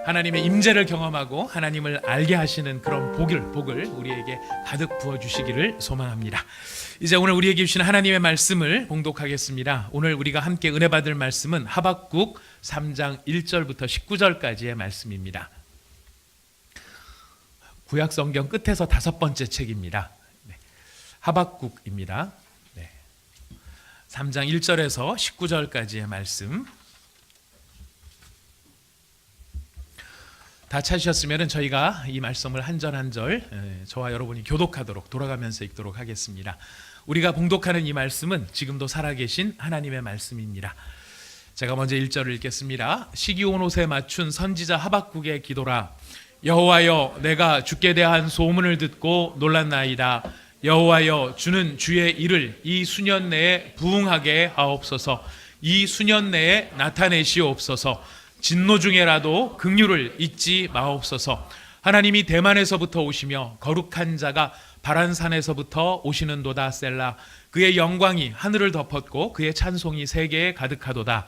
하나님의 임재를 경험하고 하나님을 알게 하시는 그런 복을 우리에게 가득 부어주시기를 소망합니다. 이제 오늘 우리에게 주신 하나님의 말씀을 봉독하겠습니다. 오늘 우리가 함께 은혜 받을 말씀은 하박국 3장 1절부터 19절까지의 말씀입니다. 구약 성경 끝에서 5번째 책입니다. 하박국입니다. 3장 1절에서 19절까지의 말씀. 다 찾으셨으면 저희가 이 말씀을 한 절 한 절 저와 여러분이 교독하도록 돌아가면서 읽도록 하겠습니다. 우리가 봉독하는 이 말씀은 지금도 살아계신 하나님의 말씀입니다. 제가 먼저 1절을 읽겠습니다. 시기 온 옷에 맞춘 선지자 하박국의 기도라. 여호와여, 내가 주께 대한 소문을 듣고 놀랐나이다. 여호와여, 주는 주의 일을 이 수년 내에 부응하게 하옵소서. 이 수년 내에 나타내시옵소서. 진노 중에라도 긍휼을 잊지 마옵소서. 하나님이 대만에서부터 오시며 거룩한 자가 바란산에서부터 오시는도다. 셀라. 그의 영광이 하늘을 덮었고 그의 찬송이 세계에 가득하도다.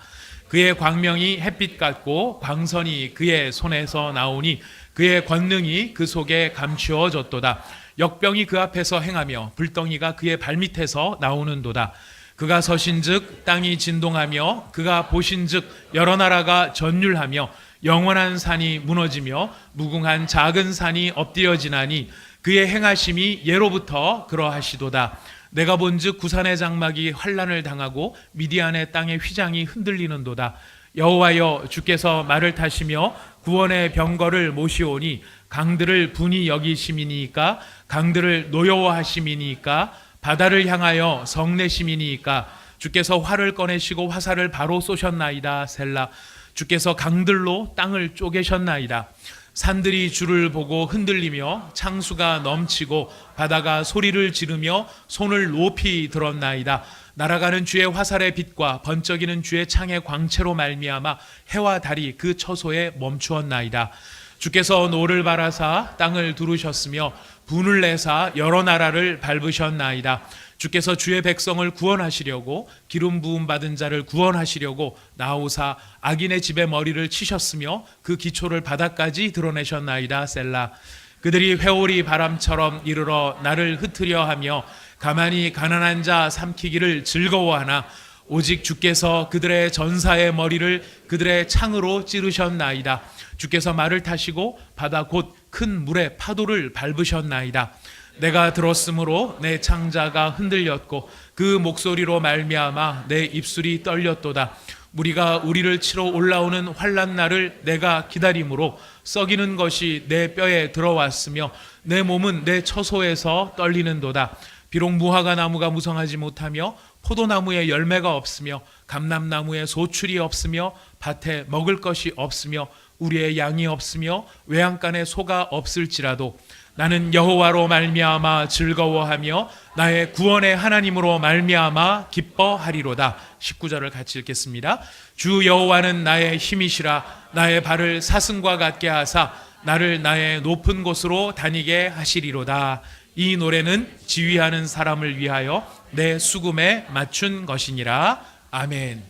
그의 광명이 햇빛 같고 광선이 그의 손에서 나오니 그의 권능이 그 속에 감추어졌도다. 역병이 그 앞에서 행하며 불덩이가 그의 발밑에서 나오는도다. 그가 서신즉 땅이 진동하며 그가 보신즉 여러 나라가 전율하며 영원한 산이 무너지며 무궁한 작은 산이 엎드려지나니 그의 행하심이 예로부터 그러하시도다. 내가 본즉 구산의 장막이 환난을 당하고 미디안의 땅의 휘장이 흔들리는도다. 여호와여, 주께서 말을 타시며 구원의 병거를 모시오니 강들을 분이 여기심이니까 강들을 노여워하심이니까 바다를 향하여 성내심이니까 주께서 활을 꺼내시고 화살을 바로 쏘셨나이다. 셀라. 주께서 강들로 땅을 쪼개셨나이다. 산들이 주를 보고 흔들리며 창수가 넘치고 바다가 소리를 지르며 손을 높이 들었나이다. 날아가는 주의 화살의 빛과 번쩍이는 주의 창의 광채로 말미암아 해와 달이 그 처소에 멈추었나이다. 주께서 노를 바라사 땅을 두르셨으며 분을 내사 여러 나라를 밟으셨나이다. 주께서 주의 백성을 구원하시려고 기름 부음 받은 자를 구원하시려고 나오사 악인의 집에 머리를 치셨으며 그 기초를 바닥까지 드러내셨나이다. 셀라. 그들이 회오리 바람처럼 이르러 나를 흩으려 하며 가만히 가난한 자 삼키기를 즐거워하나 오직 주께서 그들의 전사의 머리를 그들의 창으로 찌르셨나이다. 주께서 말을 타시고 바다 곧 큰 물의 파도를 밟으셨나이다. 내가 들었으므로 내 창자가 흔들렸고 그 목소리로 말미암아 내 입술이 떨렸도다. 무리가 우리를 치러 올라오는 환난 날을 내가 기다림으로 썩이는 것이 내 뼈에 들어왔으며 내 몸은 내 처소에서 떨리는도다. 비록 무화과 나무가 무성하지 못하며 포도나무에 열매가 없으며 감람나무에 소출이 없으며 밭에 먹을 것이 없으며 우리의 양이 없으며 외양간에 소가 없을지라도 나는 여호와로 말미암아 즐거워하며 나의 구원의 하나님으로 말미암아 기뻐하리로다. 19절을 같이 읽겠습니다. 주 여호와는 나의 힘이시라. 나의 발을 사슴과 같게 하사 나를 나의 높은 곳으로 다니게 하시리로다. 이 노래는 지휘하는 사람을 위하여 내 수금에 맞춘 것이니라. 아멘.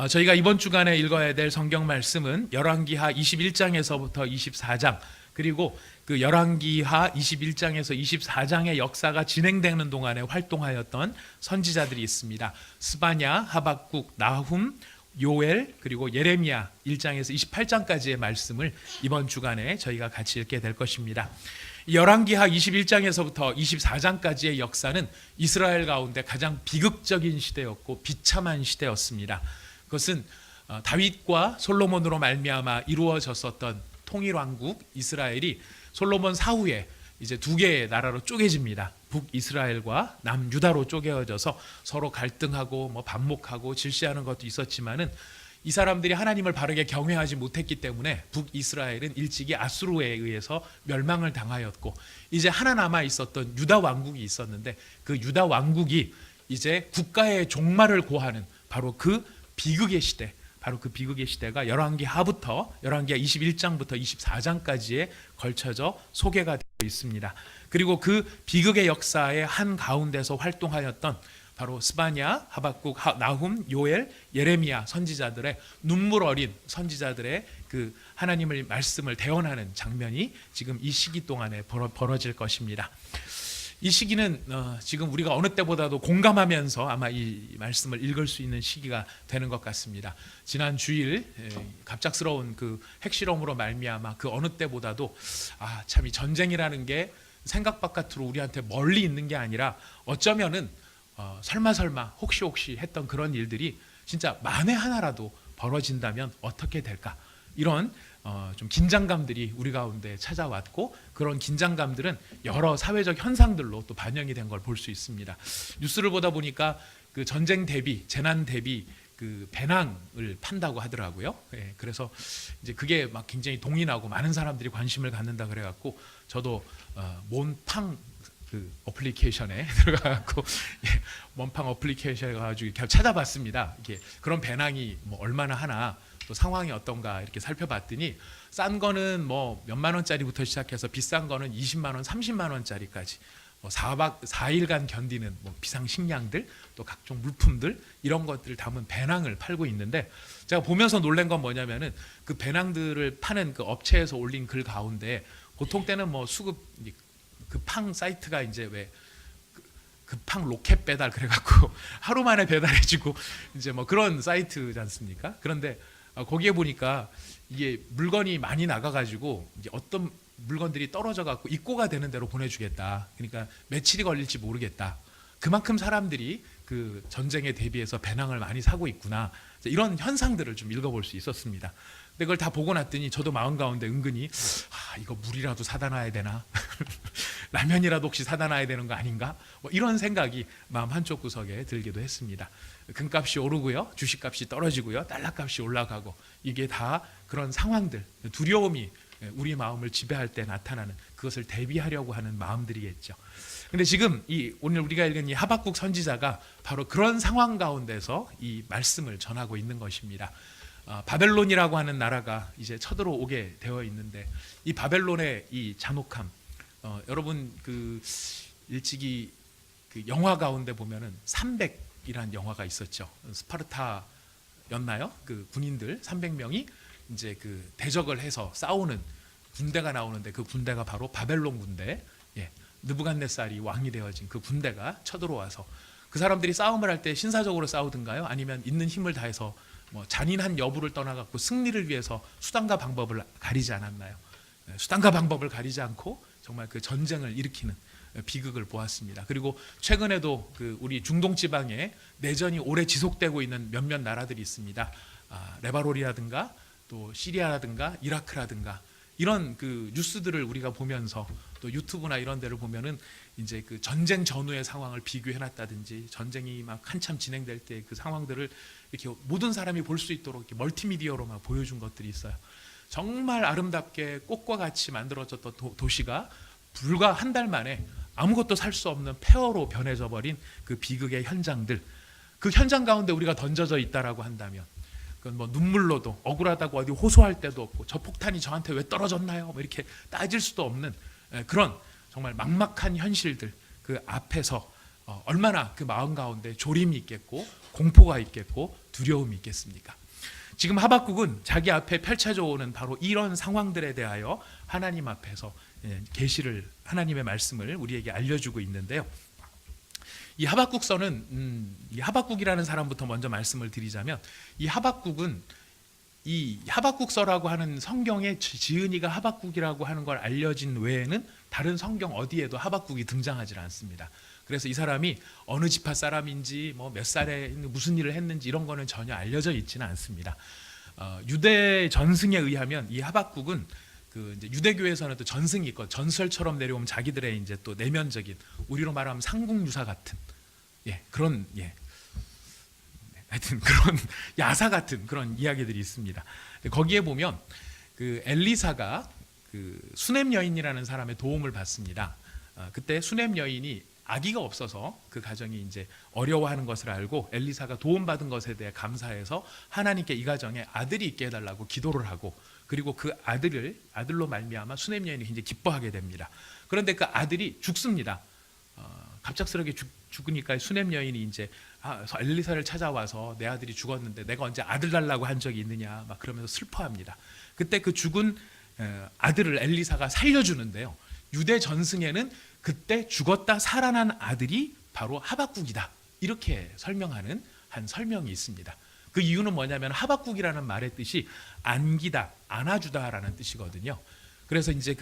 저희가 이번 주간에 읽어야 될 성경 말씀은 열왕기하 21장에서부터 24장, 그리고 그 열왕기하 21장에서 24장의 역사가 진행되는 동안에 활동하였던 선지자들이 있습니다. 스바냐, 하박국, 나훔, 요엘, 그리고 예레미야 1장에서 28장까지의 말씀을 이번 주간에 저희가 같이 읽게 될 것입니다. 열왕기하 21장에서부터 24장까지의 역사는 이스라엘 가운데 가장 비극적인 시대였고 비참한 시대였습니다. 그것은 다윗과 솔로몬으로 말미암아 이루어졌었던 통일왕국 이스라엘이 솔로몬 사후에 이제 두 개의 나라로 쪼개집니다. 북이스라엘과 남유다로 쪼개어져서 서로 갈등하고 반목하고 질시하는 것도 있었지만은 이 사람들이 하나님을 바르게 경외하지 못했기 때문에 북이스라엘은 일찍이 아수르에 의해서 멸망을 당하였고, 이제 하나 남아 있었던 유다 왕국이 있었는데 그 유다 왕국이 이제 국가의 종말을 고하는 바로 그 비극의 시대, 바로 그 비극의 시대가 열왕기하 21장부터 24장까지에 걸쳐져 소개가 되어 있습니다. 그리고 그 비극의 역사의 한 가운데서 활동하였던 바로 스바냐, 하박국, 나훔, 요엘, 예레미야 선지자들의 눈물 어린 선지자들의 그 하나님의 말씀을 대언하는 장면이 지금 이 시기 동안에 벌어질 것입니다. 이 시기는 지금 우리가 어느 때보다도 공감하면서 아마 이 말씀을 읽을 수 있는 시기가 되는 것 같습니다. 지난 주일 갑작스러운 그 핵실험으로 말미암아 그 어느 때보다도 참 이 전쟁이라는 게 생각 바깥으로 우리한테 멀리 있는 게 아니라 어쩌면은 설마 혹시 했던 그런 일들이 진짜 만에 하나라도 벌어진다면 어떻게 될까, 이런 좀 긴장감들이 우리 가운데 찾아왔고, 그런 긴장감들은 여러 사회적 현상들로 또 반영이 된 걸 볼 수 있습니다. 뉴스를 보다 보니까 그 전쟁 대비, 재난 대비 그 배낭을 판다고 하더라고요. 그래서 이제 그게 막 굉장히 동인하고 많은 사람들이 관심을 갖는다 그래갖고 저도 몬팡 그 어플리케이션에 들어가갖고 몬팡 어플리케이션에 가가지고 찾아봤습니다. 이게 그런 배낭이 뭐 얼마나 하나, 또 상황이 어떤가 이렇게 살펴봤더니 싼 거는 뭐 몇만 원짜리부터 시작해서 비싼 거는 20만 원, 30만 원짜리까지 4일간 견디는 뭐 비상식량들, 또 각종 물품들, 이런 것들을 담은 배낭을 팔고 있는데, 제가 보면서 놀란 건 뭐냐면은 그 배낭들을 파는 그 업체에서 올린 글 가운데 보통 때는 뭐 수급 그 팡 사이트가 이제 왜 급항 로켓 배달 그래갖고 하루 만에 배달해주고 이제 뭐 그런 사이트지 않습니까? 그런데 거기에 보니까 이게 물건이 많이 나가가지고 이제 어떤 물건들이 떨어져갖고 입고가 되는 대로 보내주겠다. 그러니까 며칠이 걸릴지 모르겠다. 그만큼 사람들이 그 전쟁에 대비해서 배낭을 많이 사고 있구나. 이런 현상들을 좀 읽어볼 수 있었습니다. 근데 그걸 다 보고 났더니 저도 마음 가운데 은근히 이거 물이라도 사다 놔야 되나? 라면이라도 혹시 사다 놔야 되는 거 아닌가? 뭐 이런 생각이 마음 한쪽 구석에 들기도 했습니다. 금값이 오르고요, 주식값이 떨어지고요, 달러값이 올라가고, 이게 다 그런 상황들, 두려움이 우리 마음을 지배할 때 나타나는, 그것을 대비하려고 하는 마음들이겠죠. 근데 지금 오늘 우리가 읽은 이 하박국 선지자가 바로 그런 상황 가운데서 이 말씀을 전하고 있는 것입니다. 바벨론이라고 하는 나라가 이제 쳐들어오게 되어 있는데, 이 바벨론의 이 잔혹함, 여러분 그 일찍이 그 영화 가운데 보면은 300이라는 영화가 있었죠. 스파르타였나요? 그 군인들 300명이 이제 그 대적을 해서 싸우는 군대가 나오는데, 그 군대가 바로 바벨론 군대, 느부갓네살이 왕이 되어진 그 군대가 쳐들어와서 그 사람들이 싸움을 할 때 신사적으로 싸우든가요? 아니면 있는 힘을 다해서 뭐 잔인한 여부를 떠나갖고 승리를 위해서 수단과 방법을 가리지 않았나요? 수단과 방법을 가리지 않고 정말 그 전쟁을 일으키는 비극을 보았습니다. 그리고 최근에도 그 우리 중동 지방에 내전이 오래 지속되고 있는 몇몇 나라들이 있습니다. 레바논이라든가 또 시리아라든가 이라크라든가, 이런 그 뉴스들을 우리가 보면서 또 유튜브나 이런 데를 보면은 이제 그 전쟁 전후의 상황을 비교해놨다든지, 전쟁이 막 한참 진행될 때 그 상황들을 이렇게 모든 사람이 볼 수 있도록 이렇게 멀티미디어로 막 보여준 것들이 있어요. 정말 아름답게 꽃과 같이 만들어졌던 도시가 불과 한 달 만에 아무것도 살 수 없는 폐허로 변해져 버린 그 비극의 현장들, 그 현장 가운데 우리가 던져져 있다라고 한다면, 그건 뭐 눈물로도, 억울하다고 어디 호소할 데도 없고, 저 폭탄이 저한테 왜 떨어졌나요? 뭐 이렇게 따질 수도 없는 그런 정말 막막한 현실들, 그 앞에서 얼마나 그 마음 가운데 조림이 있겠고, 공포가 있겠고, 두려움이 있겠습니까? 지금 하박국은 자기 앞에 펼쳐져 오는 바로 이런 상황들에 대하여 하나님 앞에서 계시를, 하나님의 말씀을 우리에게 알려주고 있는데요. 이 하박국서는 이 하박국이라는 사람부터 먼저 말씀을 드리자면, 이 하박국은 이 하박국서라고 하는 성경에 지은이가 하박국이라고 하는 걸 알려진 외에는 다른 성경 어디에도 하박국이 등장하지 않습니다. 그래서 이 사람이 어느 지파 사람인지, 뭐 몇 살에 무슨 일을 했는지 이런 거는 전혀 알려져 있지는 않습니다. 유대 전승에 의하면 이 하박국은 그 이제 유대교에서는 또 전승이 있고, 전설처럼 내려오면 자기들의 이제 또 내면적인, 우리로 말하면 상국유사 같은 그런 하여튼 그런 야사 같은 그런 이야기들이 있습니다. 거기에 보면 그 엘리사가 그 수넴 여인이라는 사람의 도움을 받습니다. 그때 수넴 여인이 아기가 없어서 그 가정이 이제 어려워하는 것을 알고 엘리사가 도움받은 것에 대해 감사해서 하나님께 이 가정에 아들이 있게 해달라고 기도를 하고, 그리고 그 아들로 말미암아 수넴 여인이 굉장히 기뻐하게 됩니다. 그런데 그 아들이 죽습니다. 갑작스럽게 죽으니까 수넴 여인이 이제 엘리사를 찾아와서 내 아들이 죽었는데 내가 언제 아들 달라고 한 적이 있느냐 막 그러면서 슬퍼합니다. 그때 그 죽은 아들을 엘리사가 살려주는데요. 유대 전승에는 그때 죽었다 살아난 아들이 바로 하박국이다 이렇게 설명하는 한 설명이 있습니다. 그 이유는 뭐냐면 하박국이라는 말의 뜻이 안기다, 안아주다라는 뜻이거든요. 그래서 이제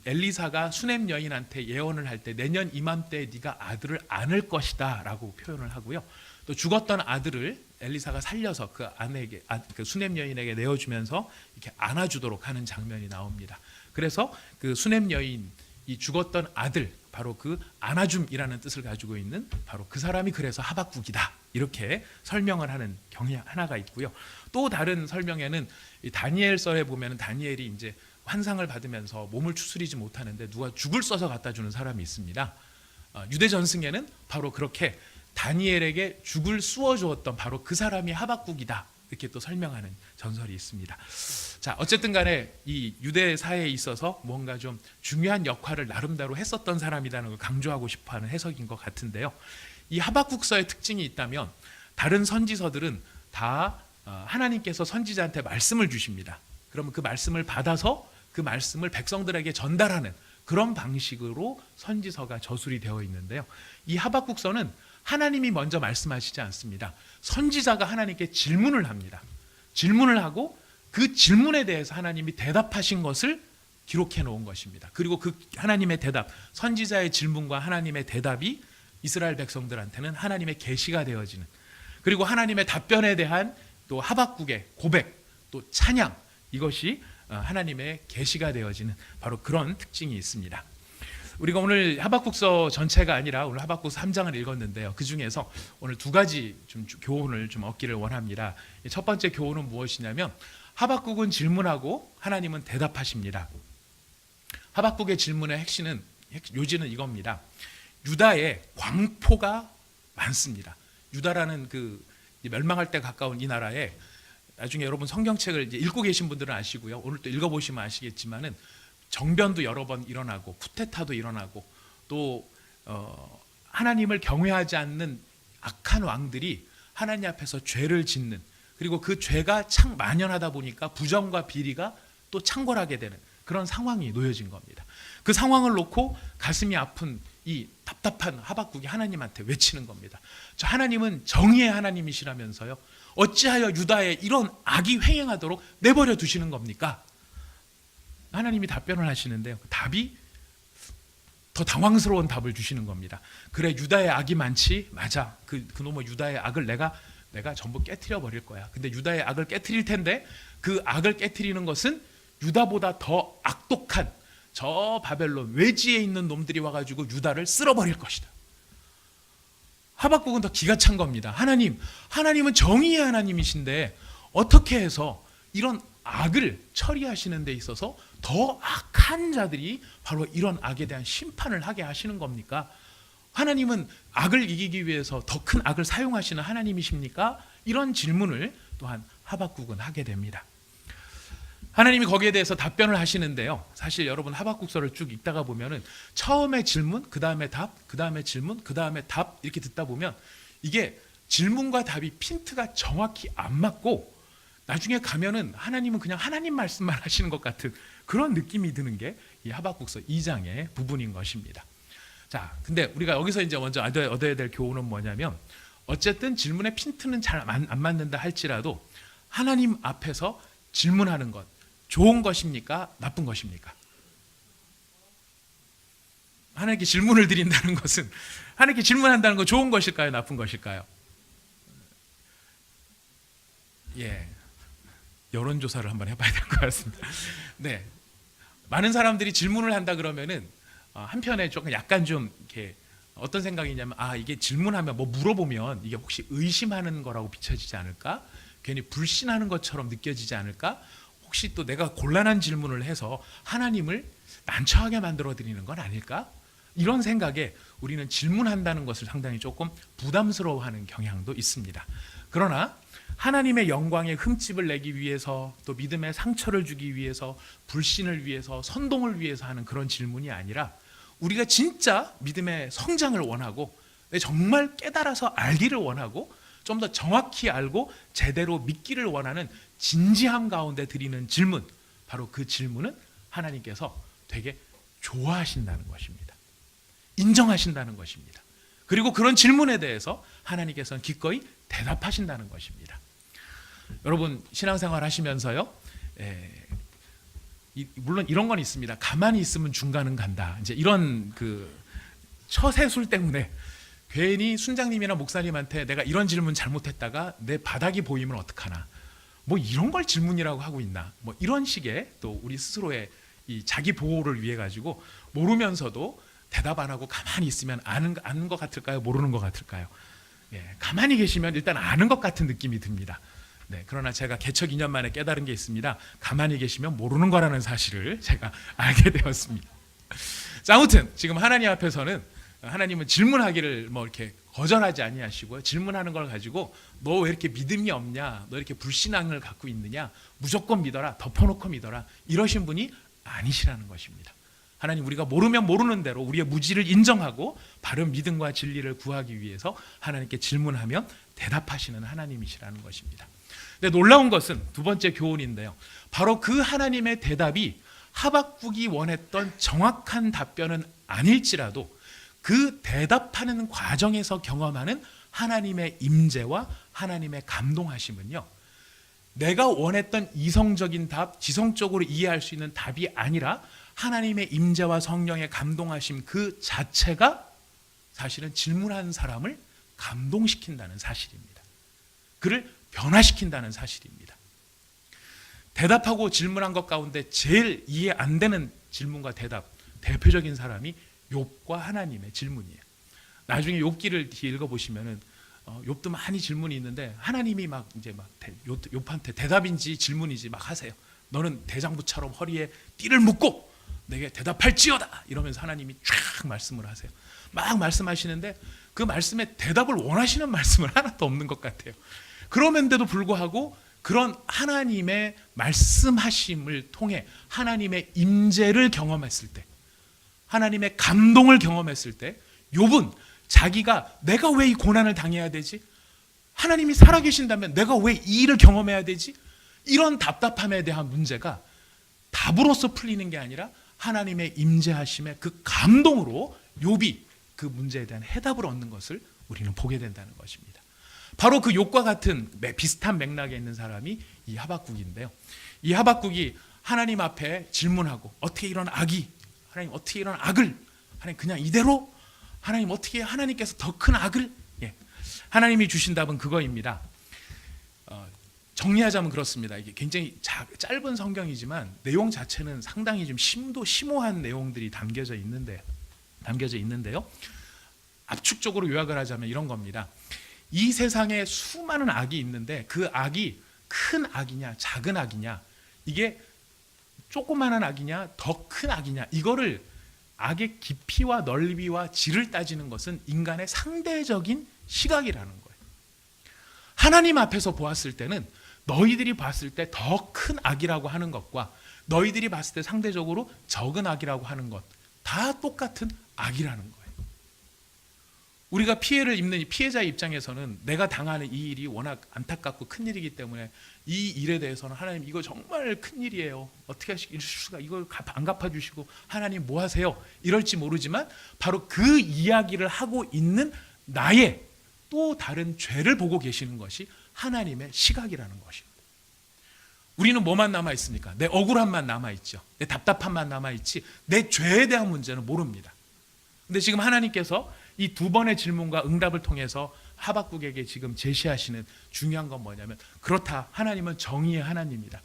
엘리사가 수넴 여인한테 예언을 할 때 내년 이맘때에 네가 아들을 안을 것이다라고 표현을 하고요. 또 죽었던 아들을 엘리사가 살려서 그 아내에게 그 수넴 여인에게 내어주면서 이렇게 안아주도록 하는 장면이 나옵니다. 그래서 그 수넴 여인 이 죽었던 아들 바로 그 안아줌이라는 뜻을 가지고 있는 바로 그 사람이 그래서 하박국이다 이렇게 설명을 하는 경위 하나가 있고요. 또 다른 설명에는 이 다니엘서에 보면 다니엘이 이제 환상을 받으면서 몸을 추스리지 못하는데 누가 죽을 써서 갖다 주는 사람이 있습니다. 유대 전승에는 바로 그렇게 다니엘에게 죽을 쑤어 주었던 바로 그 사람이 하박국이다 이렇게 또 설명하는 전설이 있습니다. 자, 어쨌든 간에 이 유대 사회에 있어서 뭔가 좀 중요한 역할을 나름대로 했었던 사람이라는 걸 강조하고 싶어하는 해석인 것 같은데요. 이 하박국서의 특징이 있다면 다른 선지서들은 다 하나님께서 선지자한테 말씀을 주십니다. 그러면 그 말씀을 받아서 그 말씀을 백성들에게 전달하는 그런 방식으로 선지서가 저술이 되어 있는데요. 이 하박국서는 하나님이 먼저 말씀하시지 않습니다. 선지자가 하나님께 질문을 합니다. 질문을 하고 그 질문에 대해서 하나님이 대답하신 것을 기록해 놓은 것입니다. 그리고 그 하나님의 대답, 선지자의 질문과 하나님의 대답이 이스라엘 백성들한테는 하나님의 계시가 되어지는, 그리고 하나님의 답변에 대한 또 하박국의 고백, 또 찬양, 이것이 하나님의 계시가 되어지는 바로 그런 특징이 있습니다. 우리가 오늘 하박국서 전체가 아니라 오늘 하박국서 3장을 읽었는데요. 그 중에서 오늘 두 가지 좀 교훈을 좀 얻기를 원합니다. 첫 번째 교훈은 무엇이냐면 하박국은 질문하고 하나님은 대답하십니다. 하박국의 질문의 요지는 이겁니다. 유다에 광포가 많습니다. 유다라는 그 멸망할 때 가까운 이 나라에 나중에 여러분 성경책을 이제 읽고 계신 분들은 아시고요. 오늘 또 읽어보시면 아시겠지만은 정변도 여러 번 일어나고 쿠데타도 일어나고 또 하나님을 경외하지 않는 악한 왕들이 하나님 앞에서 죄를 짓는, 그리고 그 죄가 만연하다 보니까 부정과 비리가 또 창궐하게 되는 그런 상황이 놓여진 겁니다. 그 상황을 놓고 가슴이 아픈 이 답답한 하박국이 하나님한테 외치는 겁니다. 저 하나님은 정의의 하나님이시라면서요, 어찌하여 유다에 이런 악이 횡행하도록 내버려 두시는 겁니까? 하나님이 답변을 하시는데요, 답이 더 당황스러운 답을 주시는 겁니다. 그래, 유다의 악이 많지? 맞아. 그놈의 유다의 악을 내가 전부 깨트려 버릴 거야. 근데 유다의 악을 깨트릴 텐데 그 악을 깨트리는 것은 유다보다 더 악독한 저 바벨론 외지에 있는 놈들이 와가지고 유다를 쓸어버릴 것이다. 하박국은 더 기가 찬 겁니다. 하나님은 정의의 하나님이신데 어떻게 해서 이런 악을 처리하시는 데 있어서 더 악한 자들이 바로 이런 악에 대한 심판을 하게 하시는 겁니까? 하나님은 악을 이기기 위해서 더 큰 악을 사용하시는 하나님이십니까? 이런 질문을 또한 하박국은 하게 됩니다. 하나님이 거기에 대해서 답변을 하시는데요, 사실 여러분 하박국서를 쭉 읽다가 보면은 처음에 질문, 그 다음에 답, 그 다음에 질문, 그 다음에 답 이렇게 듣다 보면 이게 질문과 답이 핀트가 정확히 안 맞고 나중에 가면은 하나님은 그냥 하나님 말씀만 하시는 것 같은 그런 느낌이 드는 게 이 하박국서 2장의 부분인 것입니다. 자, 근데 우리가 여기서 이제 먼저 얻어야 될 교훈은 뭐냐면, 어쨌든 질문의 핀트는 잘 안 맞는다 할지라도 하나님 앞에서 질문하는 것 좋은 것입니까? 나쁜 것입니까? 하나님께 질문을 드린다는 것은, 하나님께 질문한다는 건 좋은 것일까요? 나쁜 것일까요? 예, 여론조사를 한번 해봐야 될 것 같습니다. 네, 많은 사람들이 질문을 한다 그러면은 한편에 조금 약간 좀 이렇게 어떤 생각이냐면, 이게 질문하면 뭐 물어보면 이게 혹시 의심하는 거라고 비춰지지 않을까? 괜히 불신하는 것처럼 느껴지지 않을까? 혹시 또 내가 곤란한 질문을 해서 하나님을 난처하게 만들어 드리는 건 아닐까? 이런 생각에 우리는 질문한다는 것을 상당히 조금 부담스러워하는 경향도 있습니다. 그러나 하나님의 영광에 흠집을 내기 위해서, 또 믿음에 상처를 주기 위해서, 불신을 위해서, 선동을 위해서 하는 그런 질문이 아니라 우리가 진짜 믿음의 성장을 원하고 정말 깨달아서 알기를 원하고 좀 더 정확히 알고 제대로 믿기를 원하는 진지함 가운데 드리는 질문, 바로 그 질문은 하나님께서 되게 좋아하신다는 것입니다. 인정하신다는 것입니다. 그리고 그런 질문에 대해서 하나님께서는 기꺼이 대답하신다는 것입니다. 여러분 신앙생활 하시면서요, 물론 이런 건 있습니다. 가만히 있으면 중간은 간다. 이제 이런 그 처세술 때문에 괜히 순장님이나 목사님한테 내가 이런 질문 잘못했다가 내 바닥이 보이면 어떡하나, 뭐 이런 걸 질문이라고 하고 있나, 뭐 이런 식의 또 우리 스스로의 이 자기 보호를 위해 가지고 모르면서도 대답 안 하고 가만히 있으면 아는 것 같을까요? 모르는 것 같을까요? 가만히 계시면 일단 아는 것 같은 느낌이 듭니다. 그러나 제가 개척 2년 만에 깨달은 게 있습니다. 가만히 계시면 모르는 거라는 사실을 제가 알게 되었습니다. 자, 아무튼 지금 하나님 앞에서는 하나님은 질문하기를 뭐 이렇게 거절하지 아니하시고요. 질문하는 걸 가지고 너 왜 이렇게 믿음이 없냐, 너 이렇게 불신앙을 갖고 있느냐, 무조건 믿어라, 덮어놓고 믿어라, 이러신 분이 아니시라는 것입니다. 하나님, 우리가 모르면 모르는 대로 우리의 무지를 인정하고 바른 믿음과 진리를 구하기 위해서 하나님께 질문하면 대답하시는 하나님이시라는 것입니다. 근데 놀라운 것은 두 번째 교훈인데요, 바로 그 하나님의 대답이 하박국이 원했던 정확한 답변은 아닐지라도 그 대답하는 과정에서 경험하는 하나님의 임재와 하나님의 감동하심은요, 내가 원했던 이성적인 답, 지성적으로 이해할 수 있는 답이 아니라 하나님의 임재와 성령의 감동하심 그 자체가 사실은 질문한 사람을 감동시킨다는 사실입니다. 그를 변화시킨다는 사실입니다. 대답하고 질문한 것 가운데 제일 이해 안 되는 질문과 대답, 대표적인 사람이 욥과 하나님의 질문이에요. 나중에 욥기를 읽어보시면은 욥도 많이 질문이 있는데 하나님이 막 욥한테 대답인지 질문인지 막 하세요. 너는 대장부처럼 허리에 띠를 묶고 내게 대답할지어다, 이러면서 하나님이 쫙 말씀을 하세요. 막 말씀하시는데 그 말씀에 대답을 원하시는 말씀은 하나도 없는 것 같아요. 그럼에도 불구하고 그런 하나님의 말씀하심을 통해 하나님의 임재를 경험했을 때, 하나님의 감동을 경험했을 때 욥은 자기가 내가 왜 이 고난을 당해야 되지? 하나님이 살아계신다면 내가 왜 이 일을 경험해야 되지? 이런 답답함에 대한 문제가 답으로서 풀리는 게 아니라 하나님의 임재하심의 그 감동으로 욥이 그 문제에 대한 해답을 얻는 것을 우리는 보게 된다는 것입니다. 바로 그 욥과 같은 비슷한 맥락에 있는 사람이 이 하박국인데요, 이 하박국이 하나님 앞에 질문하고 어떻게 이런 악이, 하나님 어떻게 이런 악을, 하나님 그냥 이대로, 하나님 어떻게 하나님께서 더 큰 악을, 하나님이 주신 답은 그거입니다. 정리하자면 그렇습니다. 이게 굉장히 짧은 성경이지만 내용 자체는 상당히 좀 심오한 내용들이 담겨져 있는데요. 압축적으로 요약을 하자면 이런 겁니다. 이 세상에 수많은 악이 있는데 그 악이 큰 악이냐 작은 악이냐, 이게 조그마한 악이냐 더 큰 악이냐, 이거를 악의 깊이와 넓이와 질을 따지는 것은 인간의 상대적인 시각이라는 거예요. 하나님 앞에서 보았을 때는 너희들이 봤을 때 더 큰 악이라고 하는 것과 너희들이 봤을 때 상대적으로 적은 악이라고 하는 것, 다 똑같은 악이라는 거예요. 우리가 피해를 입는 피해자의 입장에서는 내가 당하는 이 일이 워낙 안타깝고 큰 일이기 때문에 이 일에 대해서는 하나님 이거 정말 큰 일이에요, 어떻게 하실 수가, 이걸 안 갚아주시고 하나님 뭐 하세요, 이럴지 모르지만 바로 그 이야기를 하고 있는 나의 또 다른 죄를 보고 계시는 것이 하나님의 시각이라는 것입니다. 우리는 뭐만 남아있습니까? 내 억울함만 남아있죠. 내 답답함만 남아있지 내 죄에 대한 문제는 모릅니다. 근데 지금 하나님께서 이 두 번의 질문과 응답을 통해서 하박국에게 지금 제시하시는 중요한 건 뭐냐면, 그렇다, 하나님은 정의의 하나님이다.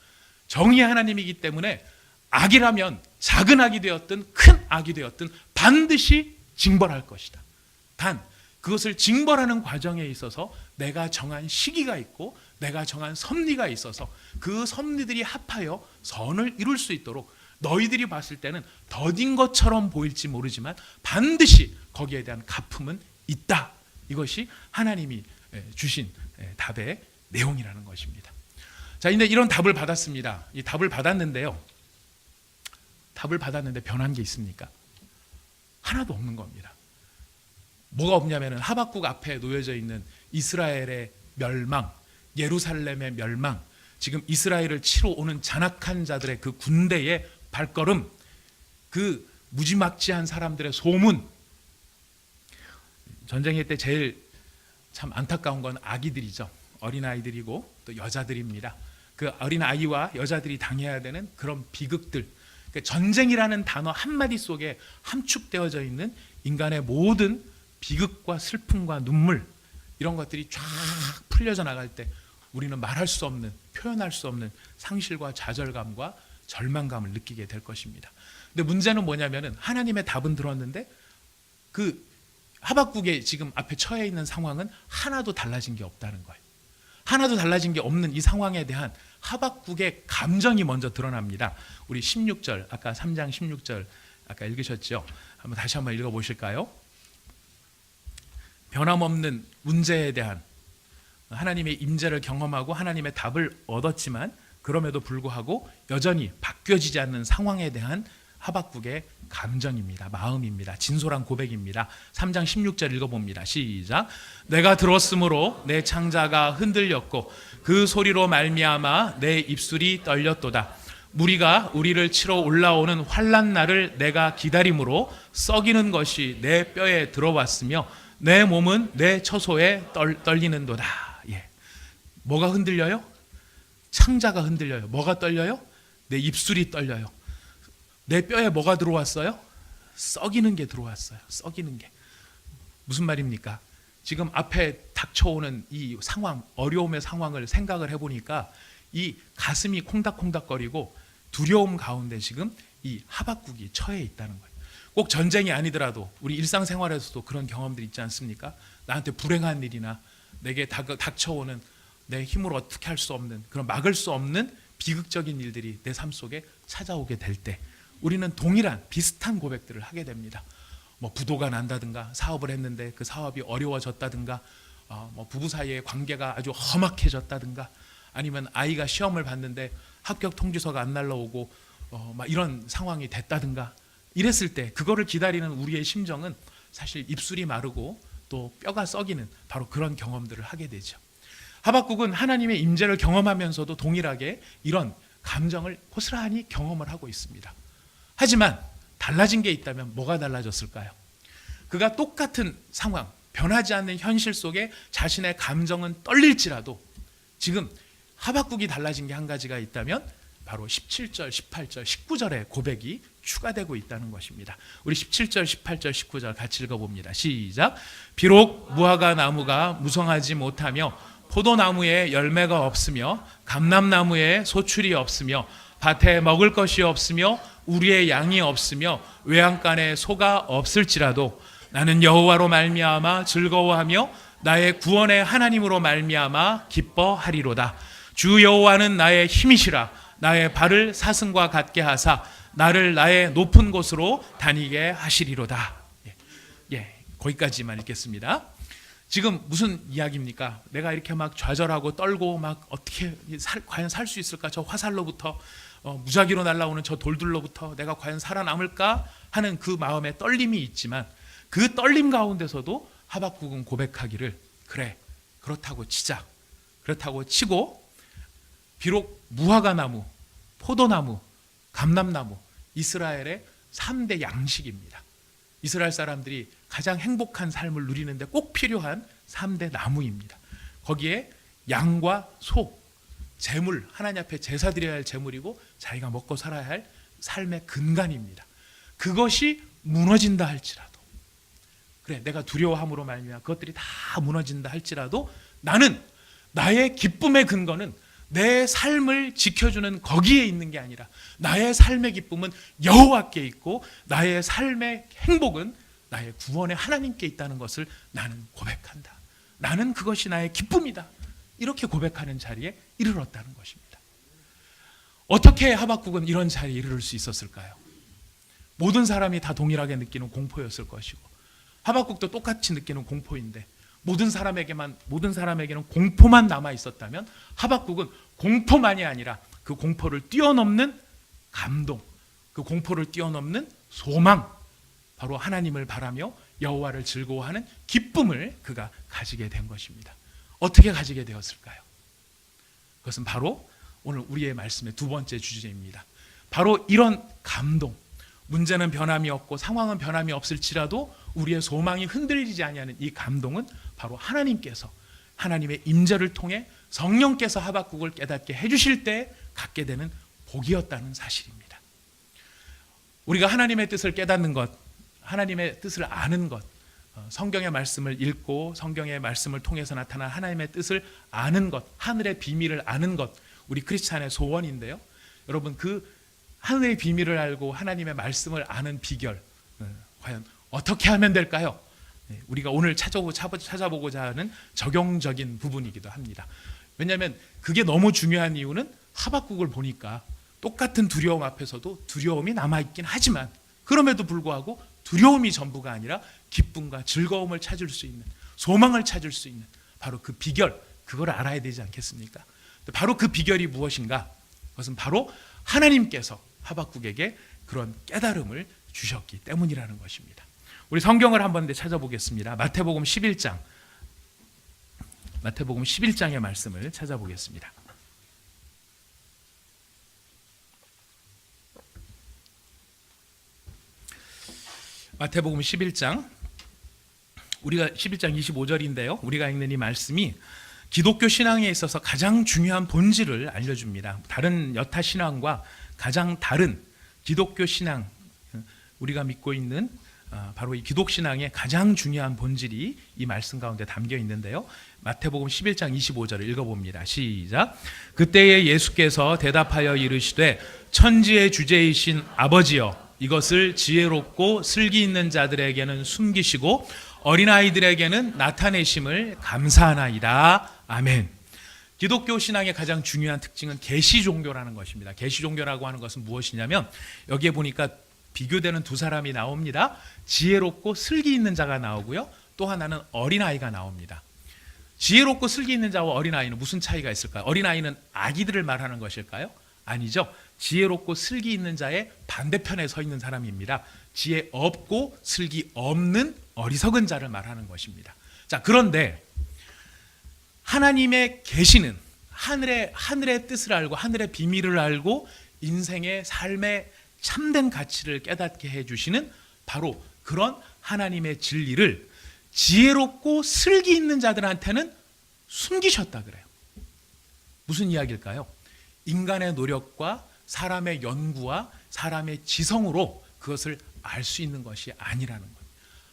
정의의 하나님이기 때문에 악이라면 작은 악이 되었든 큰 악이 되었든 반드시 징벌할 것이다. 단 그것을 징벌하는 과정에 있어서 내가 정한 시기가 있고 내가 정한 섭리가 있어서 그 섭리들이 합하여 선을 이룰 수 있도록 너희들이 봤을 때는 더딘 것처럼 보일지 모르지만 반드시 거기에 대한 갚음은 있다. 이것이 하나님이 주신 답의 내용이라는 것입니다. 자, 근데 이런 답을 받았습니다. 이 답을 받았는데요, 답을 받았는데 변한 게 있습니까? 하나도 없는 겁니다. 뭐가 없냐면은 하박국 앞에 놓여져 있는 이스라엘의 멸망, 예루살렘의 멸망, 지금 이스라엘을 치러 오는 잔악한 자들의 그 군대의 발걸음, 그 무지막지한 사람들의 소문. 전쟁의 때 제일 참 안타까운 건 아기들이죠. 어린아이들이고 또 여자들입니다. 그 어린아이와 여자들이 당해야 되는 그런 비극들, 그러니까 전쟁이라는 단어 한마디 속에 함축되어져 있는 인간의 모든 비극과 슬픔과 눈물, 이런 것들이 쫙 풀려져 나갈 때 우리는 말할 수 없는, 표현할 수 없는 상실과 좌절감과 절망감을 느끼게 될 것입니다. 근데 문제는 뭐냐면은 하나님의 답은 들었는데 그 하박국의 지금 앞에 처해 있는 상황은 하나도 달라진 게 없다는 거예요. 하나도 달라진 게 없는 이 상황에 대한 하박국의 감정이 먼저 드러납니다. 우리 16절, 아까 3장 16절 아까 읽으셨죠? 다시 한번 읽어보실까요? 변함없는 문제에 대한 하나님의 임재를 경험하고 하나님의 답을 얻었지만 그럼에도 불구하고 여전히 바뀌어지지 않는 상황에 대한 하박국의 감정입니다. 마음입니다. 진솔한 고백입니다. 3장 16절 읽어봅니다. 시작. 내가 들었으므로 내 창자가 흔들렸고 그 소리로 말미암아 내 입술이 떨렸도다. 무리가 우리를 치러 올라오는 환난 날을 내가 기다림으로 썩이는 것이 내 뼈에 들어왔으며 내 몸은 내 처소에 떨리는도다. 예. 뭐가 흔들려요? 창자가 흔들려요. 뭐가 떨려요? 내 입술이 떨려요. 내 뼈에 뭐가 들어왔어요? 썩이는 게 들어왔어요. 썩이는 게. 무슨 말입니까? 지금 앞에 닥쳐오는 이 상황, 어려움의 상황을 생각을 해보니까 이 가슴이 콩닥콩닥거리고 두려움 가운데 지금 이 하박국이 처해 있다는 거예요. 꼭 전쟁이 아니더라도 우리 일상생활에서도 그런 경험들 있지 않습니까? 나한테 불행한 일이나 내게 닥쳐오는 내 힘으로 어떻게 할 수 없는 그런 막을 수 없는 비극적인 일들이 내 삶 속에 찾아오게 될 때 우리는 동일한 비슷한 고백들을 하게 됩니다. 뭐 부도가 난다든가 사업을 했는데 그 사업이 어려워졌다든가 뭐 부부 사이의 관계가 아주 험악해졌다든가 아니면 아이가 시험을 봤는데 합격 통지서가 안 날라오고 막 이런 상황이 됐다든가 이랬을 때 그거를 기다리는 우리의 심정은 사실 입술이 마르고 또 뼈가 썩이는 바로 그런 경험들을 하게 되죠. 하박국은 하나님의 임재를 경험하면서도 동일하게 이런 감정을 고스란히 경험을 하고 있습니다. 하지만 달라진 게 있다면 뭐가 달라졌을까요? 그가 똑같은 상황, 변하지 않는 현실 속에 자신의 감정은 떨릴지라도 지금 하박국이 달라진 게 한 가지가 있다면 바로 17절, 18절, 19절의 고백이 추가되고 있다는 것입니다. 우리 17절, 18절, 19절 같이 읽어봅니다. 시작. 비록 무화과 나무가 무성하지 못하며 포도나무에 열매가 없으며 감람나무에 소출이 없으며 밭에 먹을 것이 없으며 우리의 양이 없으며 외양간에 소가 없을지라도 나는 여호와로 말미암아 즐거워하며 나의 구원의 하나님으로 말미암아 기뻐하리로다. 주 여호와는 나의 힘이시라. 나의 발을 사슴과 같게 하사 나를 나의 높은 곳으로 다니게 하시리로다. 거기까지만 읽겠습니다. 지금 무슨 이야기입니까? 내가 이렇게 막 좌절하고 떨고 막 어떻게 과연 살 수 있을까? 저 화살로부터 무작위로 날아오는 저 돌들로부터 내가 과연 살아남을까 하는 그 마음에 떨림이 있지만 그 떨림 가운데서도 하박국은 고백하기를 그래 그렇다고 치자. 그렇다고 치고 비록 무화과 나무, 포도나무, 감람나무 이스라엘의 3대 양식입니다. 이스라엘 사람들이 가장 행복한 삶을 누리는데 꼭 필요한 3대 나무입니다. 거기에 양과 소, 재물, 하나님 앞에 제사 드려야 할 재물이고 자기가 먹고 살아야 할 삶의 근간입니다. 그것이 무너진다 할지라도 그래 내가 두려워함으로 말미암아 그것들이 다 무너진다 할지라도 나는 나의 기쁨의 근거는 내 삶을 지켜주는 거기에 있는 게 아니라 나의 삶의 기쁨은 여호와께 있고 나의 삶의 행복은 나의 구원의 하나님께 있다는 것을 나는 고백한다. 나는 그것이 나의 기쁨이다. 이렇게 고백하는 자리에 이르렀다는 것입니다. 어떻게 하박국은 이런 자리에 이르를 수 있었을까요? 모든 사람이 다 동일하게 느끼는 공포였을 것이고 하박국도 똑같이 느끼는 공포인데 모든 사람에게는 공포만 남아 있었다면 하박국은 공포만이 아니라 그 공포를 뛰어넘는 감동, 그 공포를 뛰어넘는 소망, 바로 하나님을 바라며 여호와를 즐거워하는 기쁨을 그가 가지게 된 것입니다. 어떻게 가지게 되었을까요? 그것은 바로 오늘 우리의 말씀의 두 번째 주제입니다. 바로 이런 감동, 문제는 변함이 없고 상황은 변함이 없을지라도 우리의 소망이 흔들리지 아니하는 이 감동은 바로 하나님께서 하나님의 임재를 통해 성령께서 하박국을 깨닫게 해주실 때 갖게 되는 복이었다는 사실입니다. 우리가 하나님의 뜻을 깨닫는 것, 하나님의 뜻을 아는 것, 성경의 말씀을 읽고 성경의 말씀을 통해서 나타난 하나님의 뜻을 아는 것, 하늘의 비밀을 아는 것, 우리 크리스찬의 소원인데요. 여러분, 그 하늘의 비밀을 알고 하나님의 말씀을 아는 비결, 과연 어떻게 하면 될까요? 우리가 오늘 찾아보고자 하는 적용적인 부분이기도 합니다. 왜냐하면 그게 너무 중요한 이유는 하박국을 보니까 똑같은 두려움 앞에서도 두려움이 남아있긴 하지만 그럼에도 불구하고 두려움이 전부가 아니라 기쁨과 즐거움을 찾을 수 있는, 소망을 찾을 수 있는 바로 그 비결, 그걸 알아야 되지 않겠습니까? 바로 그 비결이 무엇인가? 그것은 바로 하나님께서 하박국에게 그런 깨달음을 주셨기 때문이라는 것입니다. 우리 성경을 한번 찾아보겠습니다. 마태복음 11장의 말씀을 찾아보겠습니다. 마태복음 11장, 우리가 11장 25절인데요. 우리가 읽는 이 말씀이 기독교 신앙에 있어서 가장 중요한 본질을 알려줍니다. 다른 여타 신앙과 가장 다른 기독교 신앙, 우리가 믿고 있는 바로 이 기독 신앙의 가장 중요한 본질이 이 말씀 가운데 담겨 있는데요. 마태복음 11장 25절을 읽어봅니다. 시작. 그때에 예수께서 대답하여 이르시되 천지의 주제이신 아버지여, 이것을 지혜롭고 슬기 있는 자들에게는 숨기시고 어린아이들에게는 나타내심을 감사하나이다. 아멘. 기독교 신앙의 가장 중요한 특징은 계시 종교라는 것입니다. 계시 종교라고 하는 것은 무엇이냐면 여기에 보니까 비교되는 두 사람이 나옵니다. 지혜롭고 슬기 있는 자가 나오고요. 또 하나는 어린아이가 나옵니다. 지혜롭고 슬기 있는 자와 어린아이는 무슨 차이가 있을까요? 어린아이는 아기들을 말하는 것일까요? 아니죠. 지혜롭고 슬기 있는 자의 반대편에 서 있는 사람입니다. 지혜 없고 슬기 없는 어리석은 자를 말하는 것입니다. 자, 그런데 하나님의 계시는 하늘의 뜻을 알고 하늘의 비밀을 알고 인생의 삶의 참된 가치를 깨닫게 해주시는 바로 그런 하나님의 진리를 지혜롭고 슬기 있는 자들한테는 숨기셨다 그래요. 무슨 이야기일까요? 인간의 노력과 사람의 연구와 사람의 지성으로 그것을 알 수 있는 것이 아니라는 것.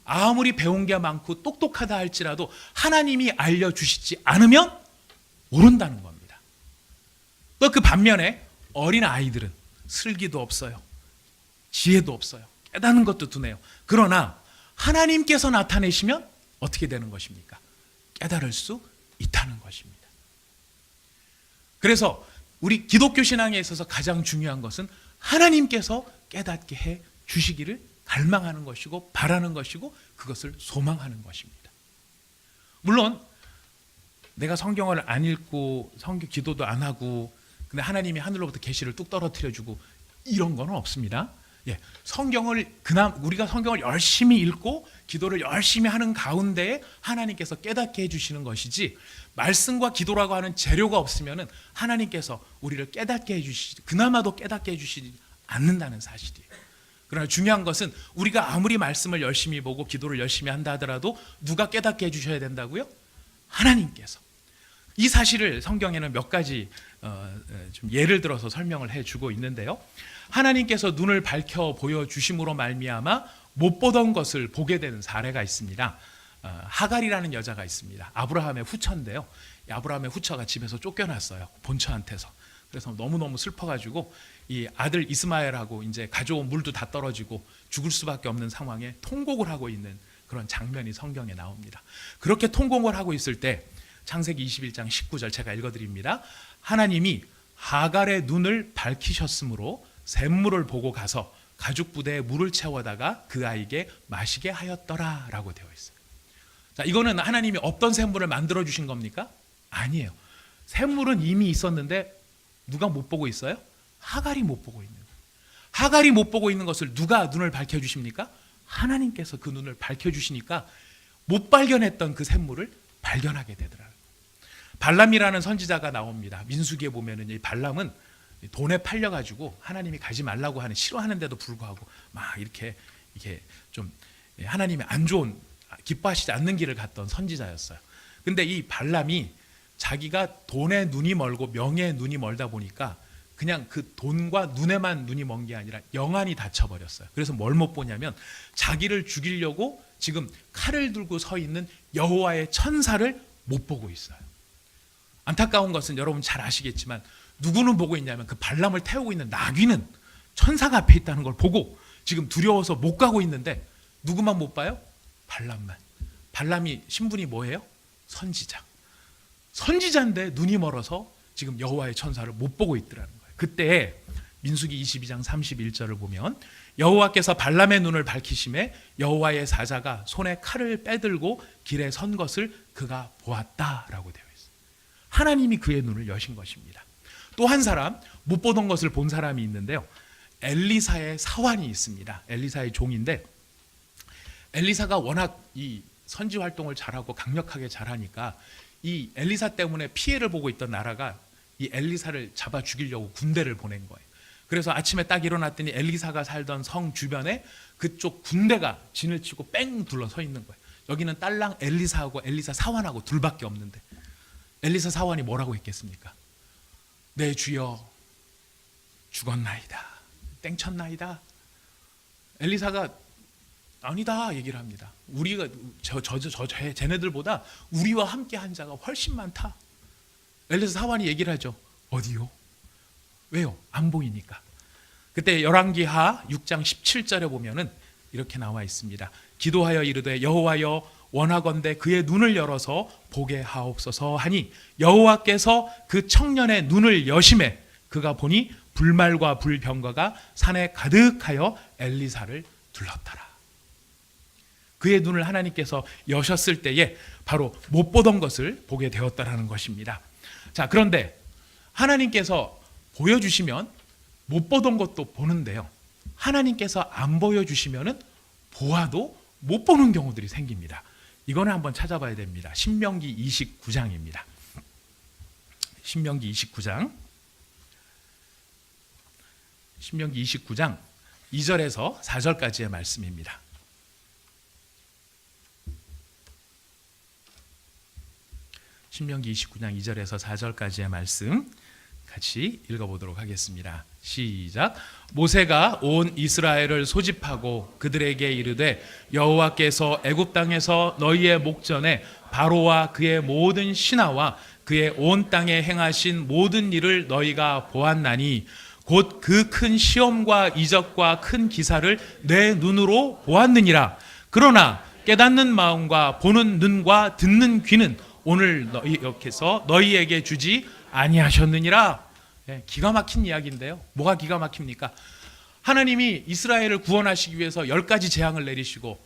아무리 배운 게 많고 똑똑하다 할지라도 하나님이 알려주시지 않으면 모른다는 겁니다. 또 그 반면에 어린 아이들은 슬기도 없어요. 지혜도 없어요. 깨닫는 것도 두네요. 그러나 하나님께서 나타내시면 어떻게 되는 것입니까? 깨달을 수 있다는 것입니다. 그래서 우리 기독교 신앙에 있어서 가장 중요한 것은 하나님께서 깨닫게 해 주시기를 갈망하는 것이고 바라는 것이고 그것을 소망하는 것입니다. 물론 내가 성경을 안 읽고 성경 기도도 안 하고 근데 하나님이 하늘로부터 계시를 뚝 떨어뜨려 주고 이런 건 없습니다. 성경을 우리가 성경을 열심히 읽고 기도를 열심히 하는 가운데에 하나님께서 깨닫게 해주시는 것이지 말씀과 기도라고 하는 재료가 없으면은 하나님께서 우리를 깨닫게 해주시지 그나마도 깨닫게 해주시지 않는다는 사실이에요. 그러나 중요한 것은 우리가 아무리 말씀을 열심히 보고 기도를 열심히 한다 하더라도 누가 깨닫게 해주셔야 된다고요? 하나님께서. 이 사실을 성경에는 몇 가지 좀 예를 들어서 설명을 해주고 있는데요. 하나님께서 눈을 밝혀 보여주심으로 말미암아 못 보던 것을 보게 되는 사례가 있습니다. 하갈이라는 여자가 있습니다. 아브라함의 후처인데요. 아브라함의 후처가 집에서 쫓겨났어요. 본처한테서. 그래서 너무너무 슬퍼가지고 이 아들 이스마엘하고 이제 가져온 물도 다 떨어지고 죽을 수밖에 없는 상황에 통곡을 하고 있는 그런 장면이 성경에 나옵니다. 그렇게 통곡을 하고 있을 때 창세기 21장 19절 제가 읽어드립니다. 하나님이 하갈의 눈을 밝히셨으므로 샘물을 보고 가서 가죽 부대에 물을 채워다가 그 아이에게 마시게 하였더라 라고 되어 있어요. 자, 이거는 하나님이 없던 샘물을 만들어 주신 겁니까? 아니에요. 샘물은 이미 있었는데 누가 못 보고 있어요? 하갈이 못 보고 있는 거예요. 하갈이 못 보고 있는 것을 누가 눈을 밝혀주십니까? 하나님께서 그 눈을 밝혀주시니까 못 발견했던 그 샘물을 발견하게 되더라고요. 발람이라는 선지자가 나옵니다. 민수기에 보면은 이 발람은 돈에 팔려가지고 하나님이 가지 말라고 하는, 싫어하는데도 불구하고 막 이렇게 좀 하나님의 안 좋은, 기뻐하시지 않는 길을 갔던 선지자였어요. 근데 이 발람이 자기가 돈에 눈이 멀고 명예에 눈이 멀다 보니까 그냥 그 돈과 눈에만 눈이 먼 게 아니라 영안이 닫혀버렸어요. 그래서 뭘 못 보냐면 자기를 죽이려고 지금 칼을 들고 서 있는 여호와의 천사를 못 보고 있어요. 안타까운 것은 여러분 잘 아시겠지만 누구는 보고 있냐면 그 발람을 태우고 있는 나귀는 천사가 앞에 있다는 걸 보고 지금 두려워서 못 가고 있는데 누구만 못 봐요? 발람만. 발람이 신분이 뭐예요? 선지자. 선지자인데 눈이 멀어서 지금 여호와의 천사를 못 보고 있더라는 거예요. 그때 민수기 22장 31절을 보면 여호와께서 발람의 눈을 밝히심에 여호와의 사자가 손에 칼을 빼들고 길에 선 것을 그가 보았다라고 되어 있어요. 하나님이 그의 눈을 여신 것입니다. 또 한 사람, 못 보던 것을 본 사람이 있는데요. 엘리사의 사환이 있습니다. 엘리사의 종인데 엘리사가 워낙 이 선지 활동을 잘하고 강력하게 잘하니까 이 엘리사 때문에 피해를 보고 있던 나라가 이 엘리사를 잡아 죽이려고 군대를 보낸 거예요. 그래서 아침에 딱 일어났더니 엘리사가 살던 성 주변에 그쪽 군대가 진을 치고 뺑 둘러서 있는 거예요. 여기는 딸랑 엘리사하고 엘리사 사환하고 둘밖에 없는데 엘리사 사환이 뭐라고 했겠습니까? 내 주여 죽었나이다, 땡쳤나이다. 엘리사가 아니다 얘기를 합니다. 우리가 쟤네들보다 우리와 함께 한 자가 훨씬 많다. 엘리사 사환이 얘기를 하죠. 어디요? 왜요? 안 보이니까. 그때 열왕기하 6장 17절에 보면은 이렇게 나와 있습니다. 기도하여 이르되 여호와여 원하건대 그의 눈을 열어서 보게 하옵소서 하니 여호와께서 그 청년의 눈을 여심해 그가 보니 불말과 불병거가 산에 가득하여 엘리사를 둘렀더라. 그의 눈을 하나님께서 여셨을 때에 바로 못 보던 것을 보게 되었다라는 것입니다. 자, 그런데 하나님께서 보여주시면 못 보던 것도 보는데요. 하나님께서 안 보여주시면은 보아도 못 보는 경우들이 생깁니다. 이거는 한번 찾아봐야 됩니다. 신명기 29장입니다. 신명기 29장 2절에서 4절까지의 말씀입니다. 신명기 29장 2절에서 4절까지의 말씀 같이 읽어보도록 하겠습니다. 시작. 모세가 온 이스라엘을 소집하고 그들에게 이르되 여호와께서 애굽 땅에서 너희의 목전에 바로와 그의 모든 신하와 그의 온 땅에 행하신 모든 일을 너희가 보았나니 곧 그 큰 시험과 이적과 큰 기사를 내 눈으로 보았느니라. 그러나 깨닫는 마음과 보는 눈과 듣는 귀는 오늘 너희께서 너희에게 주지 아니하셨느니라. 기가 막힌 이야기인데요. 뭐가 기가 막힙니까? 하나님이 이스라엘을 구원하시기 위해서 10가지 재앙을 내리시고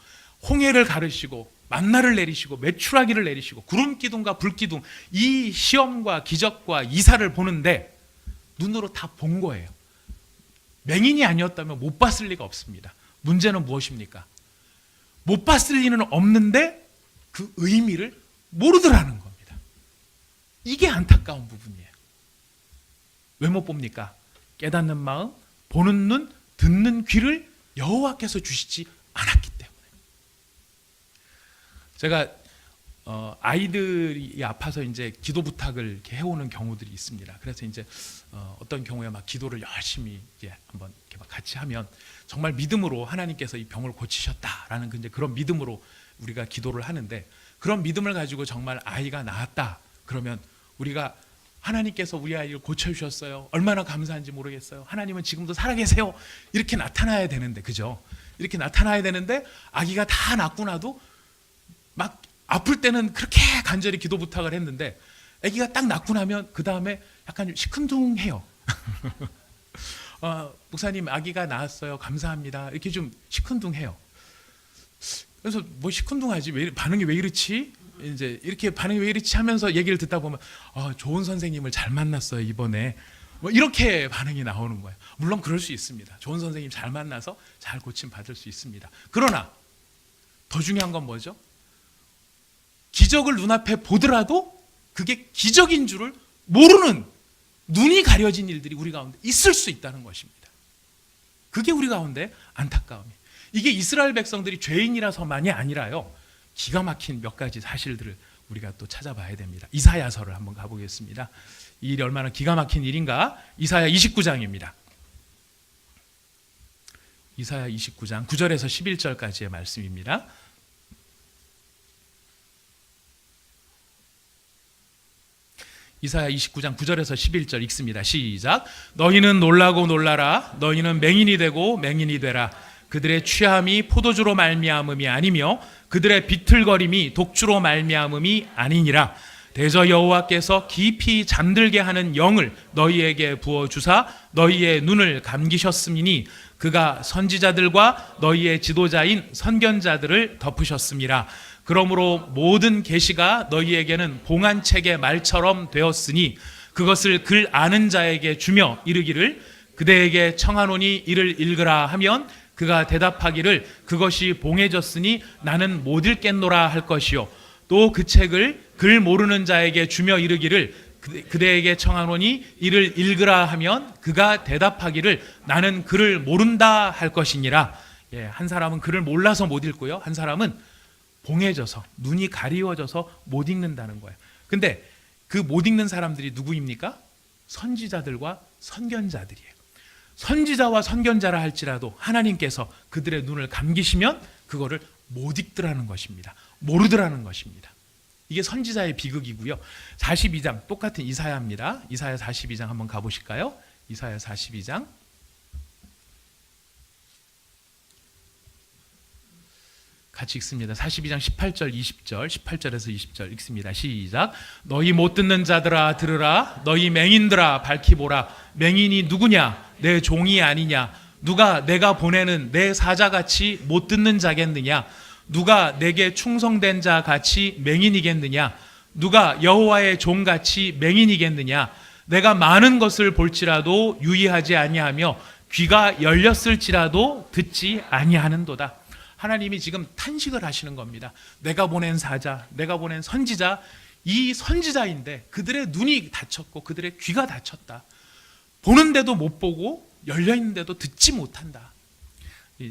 홍해를 가르시고 만나를 내리시고 메추라기를 내리시고 구름 기둥과 불 기둥, 이 시험과 기적과 이사를 보는데 눈으로 다 본 거예요. 맹인이 아니었다면 못 봤을 리가 없습니다. 문제는 무엇입니까? 못 봤을 리는 없는데 그 의미를 모르더라는 겁니다. 이게 안타까운 부분이에요. 왜 못 봅니까? 깨닫는 마음, 보는 눈, 듣는 귀를 여호와께서 주시지 않았기 때문에. 제가 아이들이 아파서 이제 기도 부탁을 이렇게 해오는 경우들이 있습니다. 그래서 이제 어떤 경우에 막 기도를 열심히 이제 한번 이렇게 막 같이 하면 정말 믿음으로 하나님께서 이 병을 고치셨다라는 이제 그런 믿음으로 우리가 기도를 하는데, 그런 믿음을 가지고 정말 아이가 나았다 그러면 우리가 하나님께서 우리 아이를 고쳐주셨어요. 얼마나 감사한지 모르겠어요. 하나님은 지금도 살아계세요. 이렇게 나타나야 되는데, 그죠? 이렇게 나타나야 되는데 아기가 다 낫고 나도 막 아플 때는 그렇게 간절히 기도 부탁을 했는데 아기가 딱 낫고 나면 그 다음에 약간 좀 시큰둥해요. 목사님 아기가 나았어요. 감사합니다. 이렇게 좀 시큰둥해요. 그래서 뭐 시큰둥하지? 반응이 왜 이렇지? 이제 이렇게 반응이 왜 이렇지 하면서 얘기를 듣다 보면 좋은 선생님을 잘 만났어요 이번에. 뭐 이렇게 반응이 나오는 거예요. 물론 그럴 수 있습니다. 좋은 선생님 잘 만나서 잘 고침 받을 수 있습니다. 그러나 더 중요한 건 뭐죠? 기적을 눈앞에 보더라도 그게 기적인 줄을 모르는 눈이 가려진 일들이 우리 가운데 있을 수 있다는 것입니다. 그게 우리 가운데 안타까움이에요. 이게 이스라엘 백성들이 죄인이라서만이 아니라요, 기가 막힌 몇 가지 사실들을 우리가 또 찾아봐야 됩니다. 이사야서를 한번 가보겠습니다. 이 일이 얼마나 기가 막힌 일인가. 이사야 29장입니다. 이사야 29장 9절에서 11절까지의 말씀입니다. 이사야 29장 9절에서 11절 읽습니다. 시작. 너희는 놀라고 놀라라. 너희는 맹인이 되고 맹인이 되라. 그들의 취함이 포도주로 말미암음이 아니며 그들의 비틀거림이 독주로 말미암음이 아니니라. 대저 여호와께서 깊이 잠들게 하는 영을 너희에게 부어주사 너희의 눈을 감기셨음이니 그가 선지자들과 너희의 지도자인 선견자들을 덮으셨음이라. 그러므로 모든 계시가 너희에게는 봉안책의 말처럼 되었으니 그것을 글 아는 자에게 주며 이르기를 그대에게 청하노니 이를 읽으라 하면 그가 대답하기를 그것이 봉해졌으니 나는 못 읽겠노라 할 것이요. 또 그 책을 글 모르는 자에게 주며 이르기를 그대에게 청하노니 이를 읽으라 하면 그가 대답하기를 나는 글을 모른다 할 것이니라. 한 사람은 글을 몰라서 못 읽고요, 한 사람은 봉해져서 눈이 가리워져서 못 읽는다는 거예요. 근데 그 못 읽는 사람들이 누구입니까? 선지자들과 선견자들이에요. 선지자와 선견자라 할지라도 하나님께서 그들의 눈을 감기시면 그거를 못 읽더라는 것입니다. 모르더라는 것입니다. 이게 선지자의 비극이고요. 42장 똑같은 이사야입니다. 이사야 42장 한번 가보실까요? 이사야 42장 같이 읽습니다. 42장 18절 20절 18절에서 20절 읽습니다. 시작. 너희 못 듣는 자들아 들으라. 너희 맹인들아 밝히 보라. 맹인이 누구냐? 내 종이 아니냐? 누가 내가 보내는 내 사자같이 못 듣는 자겠느냐? 누가 내게 충성된 자같이 맹인이겠느냐? 누가 여호와의 종같이 맹인이겠느냐? 내가 많은 것을 볼지라도 유의하지 아니하며 귀가 열렸을지라도 듣지 아니하는도다. 하나님이 지금 탄식을 하시는 겁니다. 내가 보낸 사자, 내가 보낸 선지자, 이 선지자인데 그들의 눈이 닫혔고 그들의 귀가 닫혔다. 보는데도 못 보고 열려있는데도 듣지 못한다.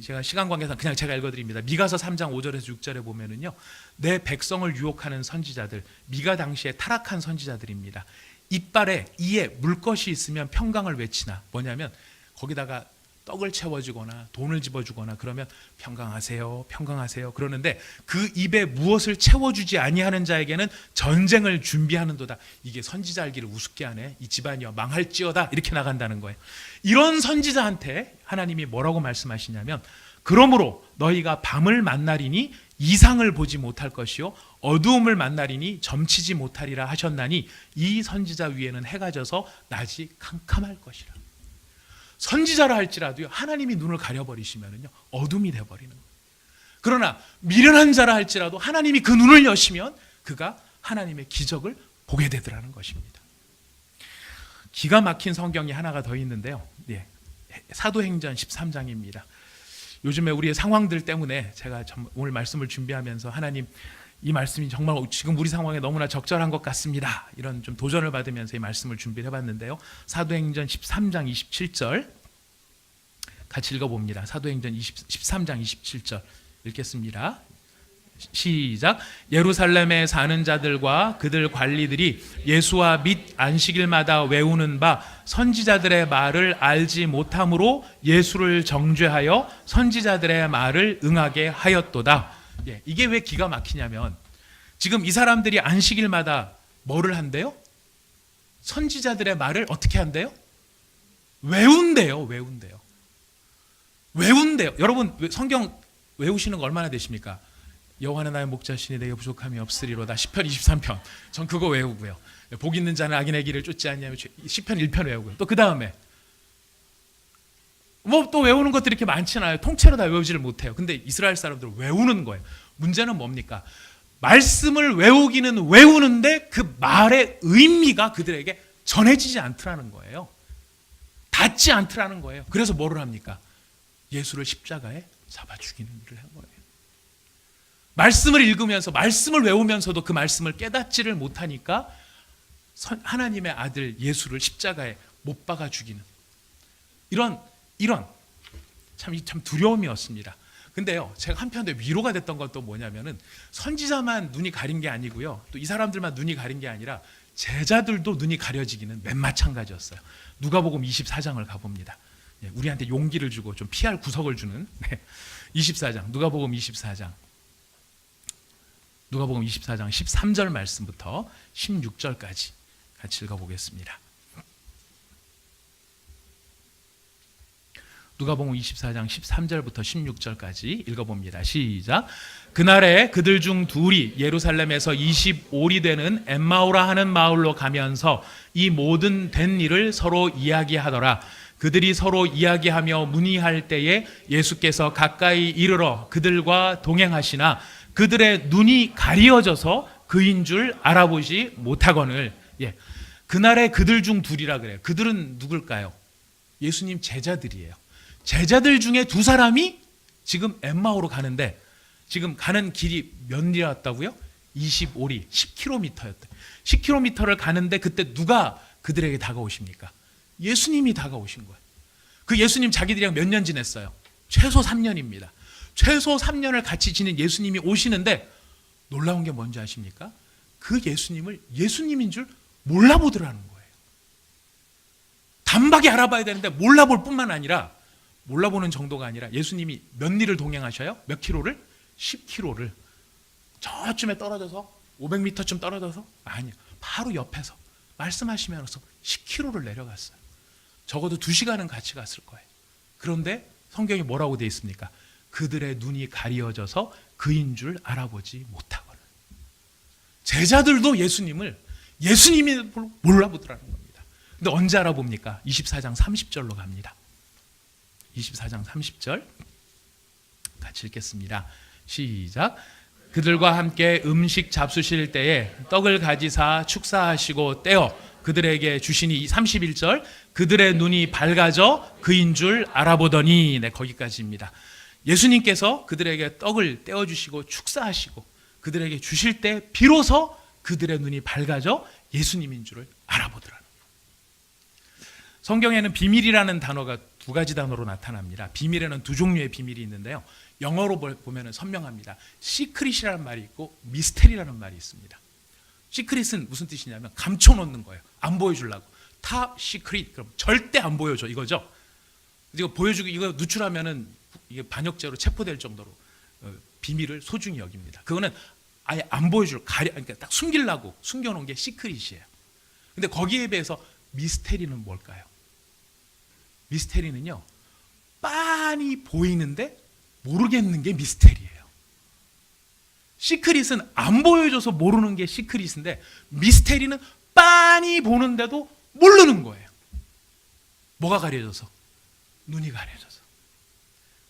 제가 시간 관계상 그냥 제가 읽어드립니다. 미가서 3장 5절에서 6절에 보면은요, 내 백성을 유혹하는 선지자들, 미가 당시에 타락한 선지자들입니다. 이빨에 이에 물 것이 있으면 평강을 외치나, 뭐냐면 거기다가 떡을 채워주거나 돈을 집어주거나 그러면 평강하세요, 평강하세요 그러는데 그 입에 무엇을 채워주지 아니하는 자에게는 전쟁을 준비하는도다. 이게 선지자 알기를 우습게 하네. 이 집안이여 망할지어다. 이렇게 나간다는 거예요. 이런 선지자한테 하나님이 뭐라고 말씀하시냐면, 그러므로 너희가 밤을 만나리니 이상을 보지 못할 것이요 어두움을 만나리니 점치지 못하리라 하셨나니 이 선지자 위에는 해가 져서 낮이 캄캄할 것이라. 선지자라 할지라도요, 하나님이 눈을 가려버리시면은요 어둠이 돼버리는 거예요. 그러나 미련한 자라 할지라도 하나님이 그 눈을 여시면 그가 하나님의 기적을 보게 되더라는 것입니다. 기가 막힌 성경이 하나가 더 있는데요, 사도행전 13장입니다. 요즘에 우리의 상황들 때문에 제가 오늘 말씀을 준비하면서 하나님, 이 말씀이 정말 지금 우리 상황에 너무나 적절한 것 같습니다. 이런 좀 도전을 받으면서 이 말씀을 준비를 해봤는데요. 사도행전 13장 27절 같이 읽어봅니다. 사도행전 13장 27절 읽겠습니다. 시작. 예루살렘에 사는 자들과 그들 관리들이 예수와 및 안식일마다 외우는 바 선지자들의 말을 알지 못함으로 예수를 정죄하여 선지자들의 말을 응하게 하였도다. 이게 왜 기가 막히냐면, 지금 이 사람들이 안식일마다 뭐를 한대요? 선지자들의 말을 어떻게 한대요? 외운대요. 여러분 성경 외우시는 거 얼마나 되십니까? 여호와는 나의 목자시니 내게 부족함이 없으리로다. 시편 23편 전 그거 외우고요. 복 있는 자는 악인의 길을 쫓지 않냐며 시편 1편 외우고요. 또 그 다음에 뭐 또 외우는 것들이 이렇게 많지는 통째로 다 외우지를 못해요. 근데 이스라엘 사람들은 외우는 거예요. 문제는 뭡니까? 말씀을 외우기는 외우는데 그 말의 의미가 그들에게 전해지지 않더라는 거예요. 닿지 않더라는 거예요. 그래서 뭐를 합니까? 예수를 십자가에 잡아 죽이는 일을 한 거예요. 말씀을 읽으면서 말씀을 외우면서도 그 말씀을 깨닫지를 못하니까 하나님의 아들 예수를 십자가에 못 박아 죽이는 이런 참 두려움이었습니다. 근데요, 제가 한편에 위로가 됐던 건 또 뭐냐면은 선지자만 눈이 가린 게 아니고요, 또 이 사람들만 눈이 가린 게 아니라 제자들도 눈이 가려지기는 맨 마찬가지였어요. 누가복음 24장을 가봅니다. 우리한테 용기를 주고 좀 피할 구석을 주는 24장, 누가복음 24장 13절 말씀부터 16절까지 같이 읽어보겠습니다. 누가복음 24장 13절부터 16절까지 읽어봅니다. 시작. 그날에 그들 중 둘이 예루살렘에서 25리 되는 엠마오라 하는 마을로 가면서 이 모든 된 일을 서로 이야기하더라. 그들이 서로 이야기하며 문의할 때에 예수께서 가까이 이르러 그들과 동행하시나 그들의 눈이 가리어져서 그인 줄 알아보지 못하거늘. 그날에 그들 중 둘이라 그래요. 그들은 누굴까요? 예수님 제자들이에요. 제자들 중에 두 사람이 지금 엠마오로 가는데, 지금 가는 길이 몇 리였다고요? 25리, 10km였대. 10km를 가는데 그때 누가 그들에게 다가오십니까? 예수님이 다가오신 거예요. 그 예수님 자기들이랑 몇 년 지냈어요? 최소 3년입니다. 최소 3년을 같이 지낸 예수님이 오시는데 놀라운 게 뭔지 아십니까? 그 예수님을 예수님인 줄 몰라보더라는 거예요. 단박에 알아봐야 되는데 몰라볼 뿐만 아니라, 몰라보는 정도가 아니라 예수님이 몇 리를 동행하셔요? 몇 킬로를? 10km를 저쯤에 떨어져서 500m쯤 떨어져서, 아니요, 바로 옆에서 말씀하시면서 10km를 내려갔어요. 적어도 2시간은 같이 갔을 거예요. 그런데 성경이 뭐라고 되어 있습니까? 그들의 눈이 가리어져서 그인 줄 알아보지 못하거든. 제자들도 예수님을 예수님이 몰라보더라는 겁니다. 근데 언제 알아봅니까? 24장 30절로 갑니다. 24장 30절 같이 읽겠습니다. 시작. 그들과 함께 음식 잡수실 때에 떡을 가지사 축사하시고 떼어 그들에게 주시니, 31절, 그들의 눈이 밝아져 그인 줄 알아보더니. 거기까지입니다. 예수님께서 그들에게 떡을 떼어주시고 축사하시고 그들에게 주실 때 비로소 그들의 눈이 밝아져 예수님인 줄을 알아보더라는 거예요. 성경에는 비밀이라는 단어가 2가지 단어로 나타납니다. 비밀에는 2종류의 비밀이 있는데요, 영어로 보면 선명합니다. 시크릿이라는 말이 있고 미스테리라는 말이 있습니다. 시크릿은 무슨 뜻이냐면 감춰놓는 거예요. 안 보여주려고. 탑 시크릿, 그럼 절대 안 보여줘, 이거죠. 이거 보여주고 이거 누출하면은 이게 반역죄로 체포될 정도로 비밀을 소중히 여깁니다. 그거는 아예 안 보여줄, 그러니까 딱 숨기려고 숨겨놓은 게 시크릿이에요. 근데 거기에 비해서 미스테리는 뭘까요? 미스테리는요, 빤히 보이는데 모르겠는 게 미스테리예요. 시크릿은 안 보여줘서 모르는 게 시크릿인데, 미스테리는 빤히 보는데도 모르는 거예요. 뭐가 가려져서? 눈이 가려져서.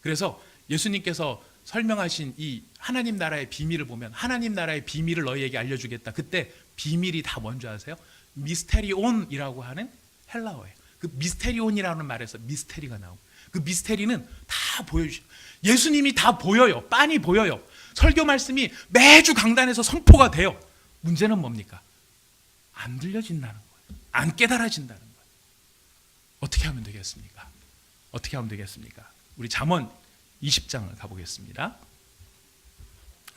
그래서 예수님께서 설명하신 이 하나님 나라의 비밀을 보면, 하나님 나라의 비밀을 너희에게 알려주겠다. 그때 비밀이 다 뭔지 아세요? 미스테리온이라고 하는 헬라어예요. 그 미스테리온이라는 말에서 미스테리가 나오고, 그 미스테리는 다 보여주셔. 예수님이 다 보여요. 빤히 보여요. 설교 말씀이 매주 강단에서 선포가 돼요. 문제는 뭡니까? 안 들려진다는 거예요. 안 깨달아진다는 거예요. 어떻게 하면 되겠습니까? 어떻게 하면 되겠습니까? 우리 잠언 20장을 가보겠습니다.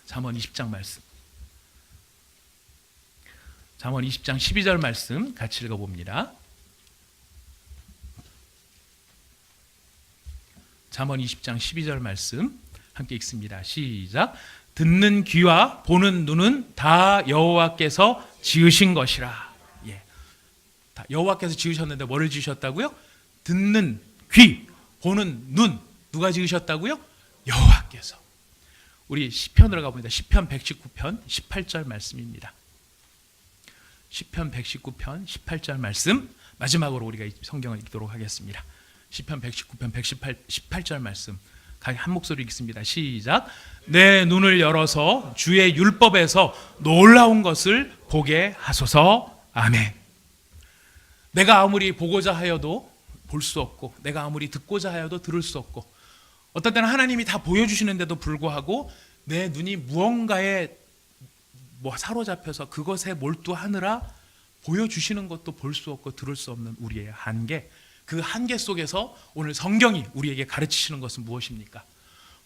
잠언 20장 말씀. 잠언 20장 12절 말씀 같이 읽어봅니다. 잠언 20장 12절 말씀 함께 읽습니다. 시작. 듣는 귀와 보는 눈은 다 여호와께서 지으신 것이라. 다 여호와께서 지으셨는데 뭐를 지으셨다고요? 듣는 귀, 보는 눈, 누가 지으셨다고요? 여호와께서. 우리 시편으로 가봅니다. 시편 119편 18절 말씀입니다. 시편 119편 18절 말씀, 마지막으로 우리가 이 성경을 읽도록 하겠습니다. 시편 119편 18절 말씀 한 목소리 읽습니다. 시작. 내 눈을 열어서 주의 율법에서 놀라운 것을 보게 하소서. 아멘. 내가 아무리 보고자 하여도 볼 수 없고, 내가 아무리 듣고자 하여도 들을 수 없고, 어떤 때는 하나님이 다 보여주시는데도 불구하고 내 눈이 무언가에 사로잡혀서 그것에 몰두하느라 보여주시는 것도 볼 수 없고 들을 수 없는 우리의 한계, 그 한계 속에서 오늘 성경이 우리에게 가르치시는 것은 무엇입니까?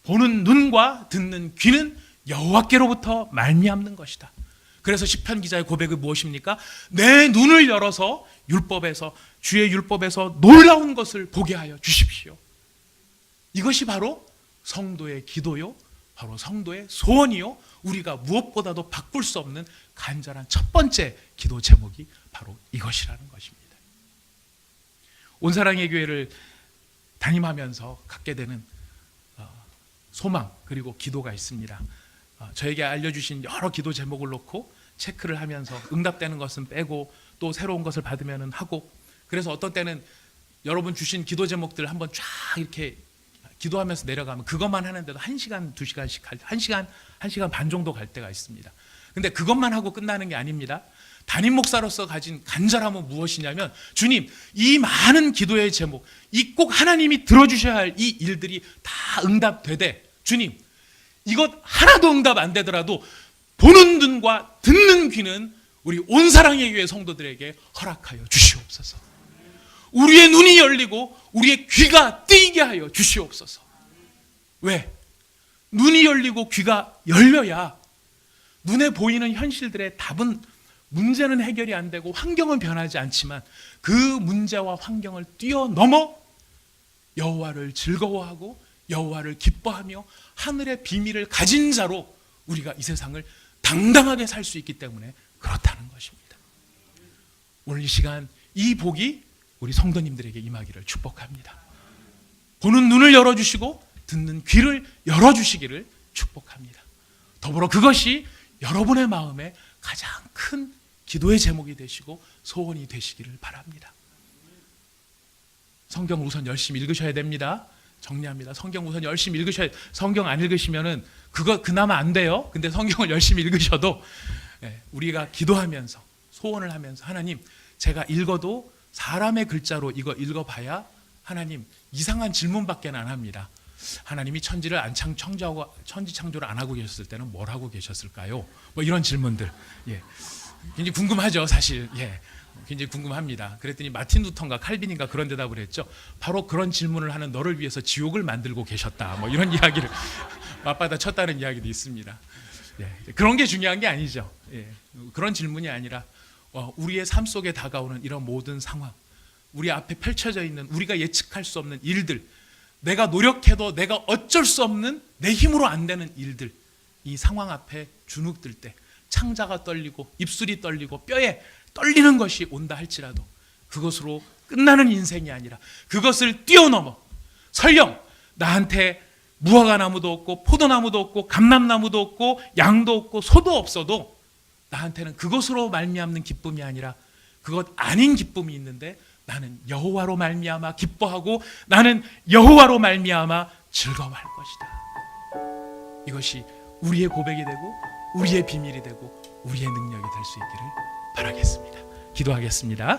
보는 눈과 듣는 귀는 여호와께로부터 말미암는 것이다. 그래서 시편 기자의 고백은 무엇입니까? 내 눈을 열어서 주의 율법에서 놀라운 것을 보게 하여 주십시오. 이것이 바로 성도의 기도요, 바로 성도의 소원이요, 우리가 무엇보다도 바꿀 수 없는 간절한 첫 번째 기도 제목이 바로 이것이라는 것입니다. 온사랑의 교회를 담임하면서 갖게 되는 소망 그리고 기도가 있습니다. 저에게 알려주신 여러 기도 제목을 놓고 체크를 하면서 응답되는 것은 빼고 또 새로운 것을 받으면 하고, 그래서 어떤 때는 여러분 주신 기도 제목들 한번 쫙 이렇게 기도하면서 내려가면 그것만 하는데도 1시간, 2시간씩 1시간 반 정도 갈 때가 있습니다. 근데 그것만 하고 끝나는 게 아닙니다. 담임 목사로서 가진 간절함은 무엇이냐면, 주님, 이 많은 기도의 제목, 이 꼭 하나님이 들어주셔야 할 이 일들이 다 응답되되, 주님, 이것 하나도 응답 안 되더라도 보는 눈과 듣는 귀는 우리 온사랑의 교회 성도들에게 허락하여 주시옵소서. 우리의 눈이 열리고 우리의 귀가 뜨이게 하여 주시옵소서. 왜? 눈이 열리고 귀가 열려야 눈에 보이는 현실들의 답은, 문제는 해결이 안 되고 환경은 변하지 않지만 그 문제와 환경을 뛰어넘어 여호와를 즐거워하고 여호와를 기뻐하며 하늘의 비밀을 가진 자로 우리가 이 세상을 당당하게 살 수 있기 때문에 그렇다는 것입니다. 오늘 이 시간 이 복이 우리 성도님들에게 임하기를 축복합니다. 보는 눈을 열어주시고 듣는 귀를 열어주시기를 축복합니다. 더불어 그것이 여러분의 마음에 가장 큰 기도의 제목이 되시고 소원이 되시기를 바랍니다. 성경 우선 열심히 읽으셔야 됩니다. 정리합니다. 성경 우선 열심히 읽으셔야 돼요. 성경 안 읽으시면은 그나마 안 돼요. 근데 성경을 열심히 읽으셔도 우리가 기도하면서 소원을 하면서, 하나님, 제가 읽어도 사람의 글자로 이거 읽어봐야 하나님 이상한 질문밖에 안 합니다. 하나님이 천지 창조를 안 하고 계셨을 때는 뭘 하고 계셨을까요? 이런 질문들. 굉장히 궁금하죠, 사실. 굉장히 궁금합니다. 그랬더니 마틴 루터인가 칼빈인가 그런 대답을 했죠. 바로 그런 질문을 하는 너를 위해서 지옥을 만들고 계셨다. 이런 이야기를 맞받아 쳤다는 이야기도 있습니다. 그런 게 중요한 게 아니죠. 그런 질문이 아니라 우리의 삶 속에 다가오는 이런 모든 상황, 우리 앞에 펼쳐져 있는 우리가 예측할 수 없는 일들, 내가 노력해도 내가 어쩔 수 없는 내 힘으로 안 되는 일들, 이 상황 앞에 주눅들 때 창자가 떨리고 입술이 떨리고 뼈에 떨리는 것이 온다 할지라도 그것으로 끝나는 인생이 아니라 그것을 뛰어넘어, 설령 나한테 무화과나무도 없고 포도나무도 없고 감람나무도 없고 양도 없고 소도 없어도 나한테는 그것으로 말미암는 기쁨이 아니라 그것 아닌 기쁨이 있는데, 나는 여호와로 말미암아 기뻐하고 나는 여호와로 말미암아 즐거워할 것이다. 이것이 우리의 고백이 되고 우리의 비밀이 되고 우리의 능력이 될 수 있기를 바라겠습니다. 기도하겠습니다.